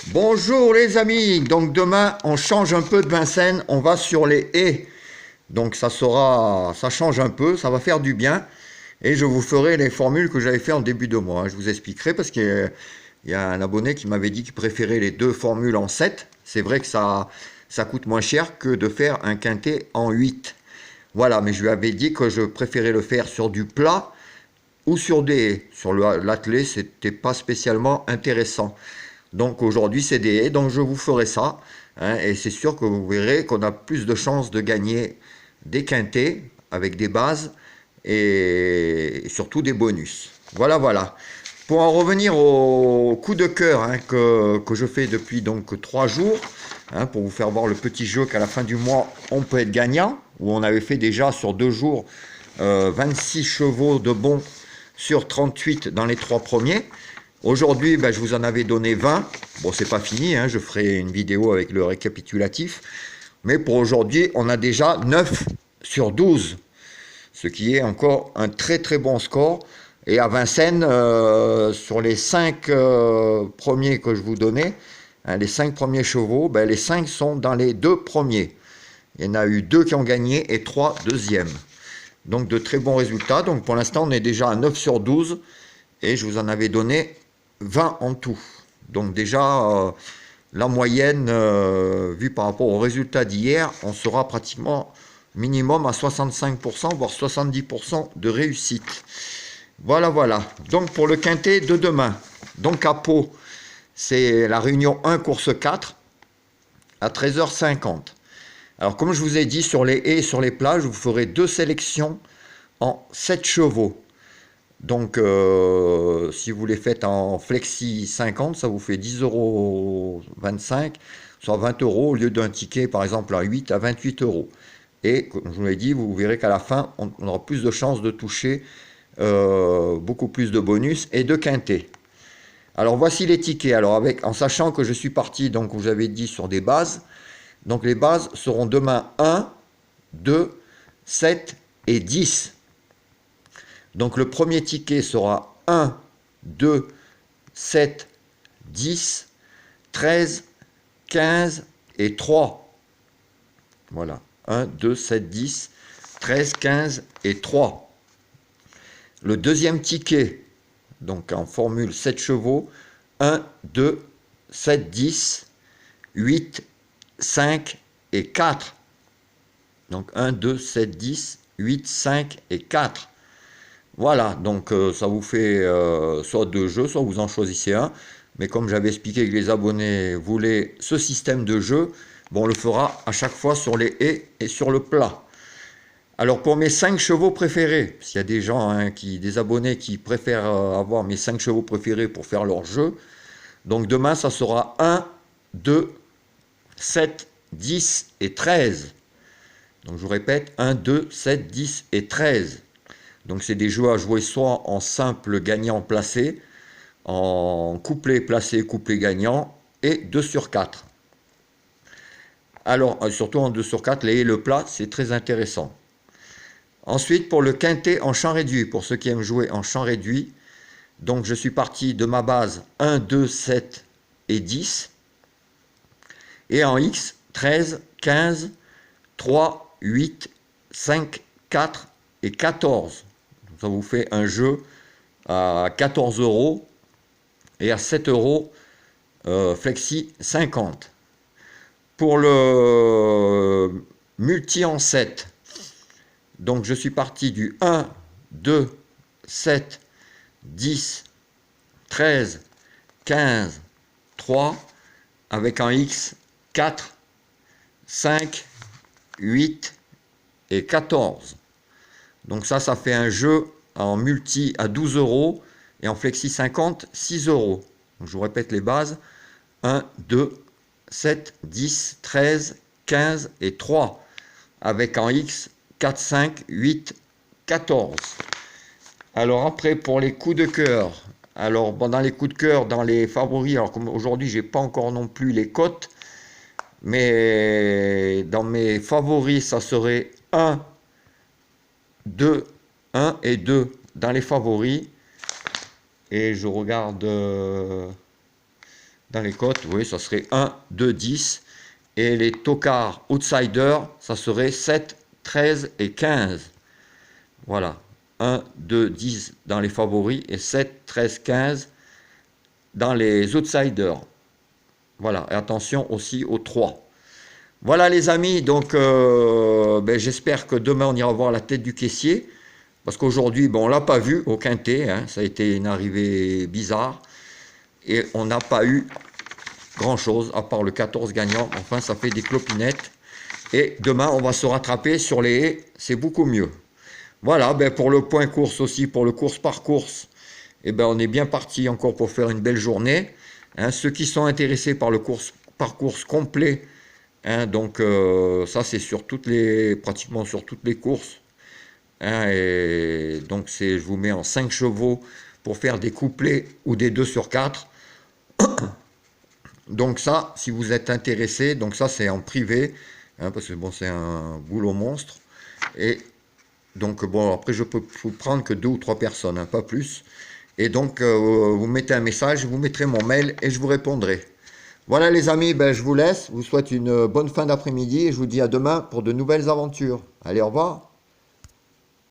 Bonjour les amis, donc demain on change un peu de Vincennes, on va sur les haies. Donc ça change un peu, ça va faire du bien. Et je vous ferai les formules que j'avais fait en début de mois. Je vous expliquerai parce qu'il y a un abonné qui m'avait dit qu'il préférait les deux formules en 7. C'est vrai que ça coûte moins cher que de faire un quintet en 8. Voilà, mais je lui avais dit que je préférais le faire sur du plat ou sur des haies. Sur l'attelé, c'était pas spécialement intéressant. Donc aujourd'hui c'est des haies, donc je vous ferai ça. Hein, et c'est sûr que vous verrez qu'on a plus de chances de gagner des quintets avec des bases et surtout des bonus. Voilà, voilà. Pour en revenir au coup de cœur hein, que je fais depuis donc 3 jours, hein, pour vous faire voir le petit jeu qu'à la fin du mois on peut être gagnant, où on avait fait déjà sur 2 jours 26 chevaux de bons sur 38 dans les 3 premiers. Aujourd'hui, je vous en avais donné 20. Bon, c'est pas fini, hein, je ferai une vidéo avec le récapitulatif. Mais pour aujourd'hui, on a déjà 9 sur 12. Ce qui est encore un très très bon score. Et à Vincennes, sur les 5 premiers que je vous donnais, hein, les 5 premiers chevaux, les 5 sont dans les 2 premiers. Il y en a eu 2 qui ont gagné et 3 deuxièmes. Donc de très bons résultats. Donc pour l'instant, on est déjà à 9 sur 12. Et je vous en avais donné 20 en tout. Donc déjà, la moyenne, vue par rapport au résultat d'hier, on sera pratiquement minimum à 65%, voire 70% de réussite. Voilà, voilà. Donc pour le quintet de demain, donc à Pau, c'est la réunion 1, course 4, à 13h50. Alors comme je vous ai dit, sur les haies et sur les plages, vous ferez 2 sélections en 7 chevaux. Donc, si vous les faites en flexi 50, ça vous fait 10,25 €, soit 20 € au lieu d'un ticket, par exemple, à 8 à 28 €. Et, comme je vous l'ai dit, vous verrez qu'à la fin, on aura plus de chances de toucher beaucoup plus de bonus et de quintés. Alors, voici les tickets. Alors, en sachant que je suis parti, donc, vous avez dit, sur des bases. Donc, les bases seront demain 1, 2, 7 et 10. Donc le premier ticket sera 1, 2, 7, 10, 13, 15 et 3. Voilà. 1, 2, 7, 10, 13, 15 et 3. Le deuxième ticket, donc en formule 7 chevaux, 1, 2, 7, 10, 8, 5 et 4. Donc 1, 2, 7, 10, 8, 5 et 4. Voilà, donc ça vous fait soit 2 jeux, soit vous en choisissez un. Mais comme j'avais expliqué que les abonnés voulaient ce système de jeu, on le fera à chaque fois sur les haies et sur le plat. Alors pour mes 5 chevaux préférés, s'il y a des gens, hein, des abonnés qui préfèrent avoir mes 5 chevaux préférés pour faire leur jeu, donc demain ça sera 1, 2, 7, 10 et 13. Donc je vous répète, 1, 2, 7, 10 et 13. Donc c'est des jeux à jouer soit en simple gagnant placé, en couplet placé, couplet gagnant, et 2 sur 4. Alors, surtout en 2 sur 4, les et le plat, c'est très intéressant. Ensuite, pour le quintet en champ réduit, pour ceux qui aiment jouer en champ réduit, donc je suis parti de ma base 1, 2, 7 et 10. Et en X, 13, 15, 3, 8, 5, 4 et 14. Ça vous fait un jeu à 14 € et à 7 € flexi 50. Pour le multi en 7, donc je suis parti du 1, 2, 7, 10, 13, 15, 3, avec en X 4, 5, 8 et 14. Donc ça fait un jeu en multi à 12 € et en flexi 50, 6 €. Donc je vous répète les bases. 1, 2, 7, 10, 13, 15 et 3. Avec en X 4, 5, 8, 14. Alors après, pour les coups de cœur. Alors dans les coups de cœur, dans les favoris, alors comme aujourd'hui, j'ai pas encore non plus les cotes. Mais dans mes favoris, ça serait 1, 2, 1 et 2 dans les favoris. Et je regarde dans les cotes, oui, ça serait 1, 2, 10. Et les tocards outsiders, ça serait 7, 13 et 15. Voilà. 1, 2, 10 dans les favoris et 7, 13, 15 dans les outsiders. Voilà. Et attention aussi aux 3. Voilà les amis, donc j'espère que demain on ira voir la tête du caissier. Parce qu'aujourd'hui, on ne l'a pas vu au quintet, hein, ça a été une arrivée bizarre. Et on n'a pas eu grand-chose, à part le 14 gagnant. Enfin, ça fait des clopinettes. Et demain, on va se rattraper sur les haies, c'est beaucoup mieux. Voilà, pour le point course aussi, pour le course par course, on est bien parti encore pour faire une belle journée. Hein, ceux qui sont intéressés par le course par course complet, hein, donc ça c'est sur pratiquement sur toutes les courses. Hein, et donc je vous mets en 5 chevaux pour faire des couplets ou des 2 sur 4. Donc ça, si vous êtes intéressé, donc ça c'est en privé, hein, parce que c'est un boulot monstre. Et donc après je peux vous prendre que 2 ou 3 personnes, hein, pas plus. Et donc vous mettez un message, vous mettrez mon mail et je vous répondrai. Voilà les amis, je vous laisse, je vous souhaite une bonne fin d'après-midi et je vous dis à demain pour de nouvelles aventures. Allez, au revoir.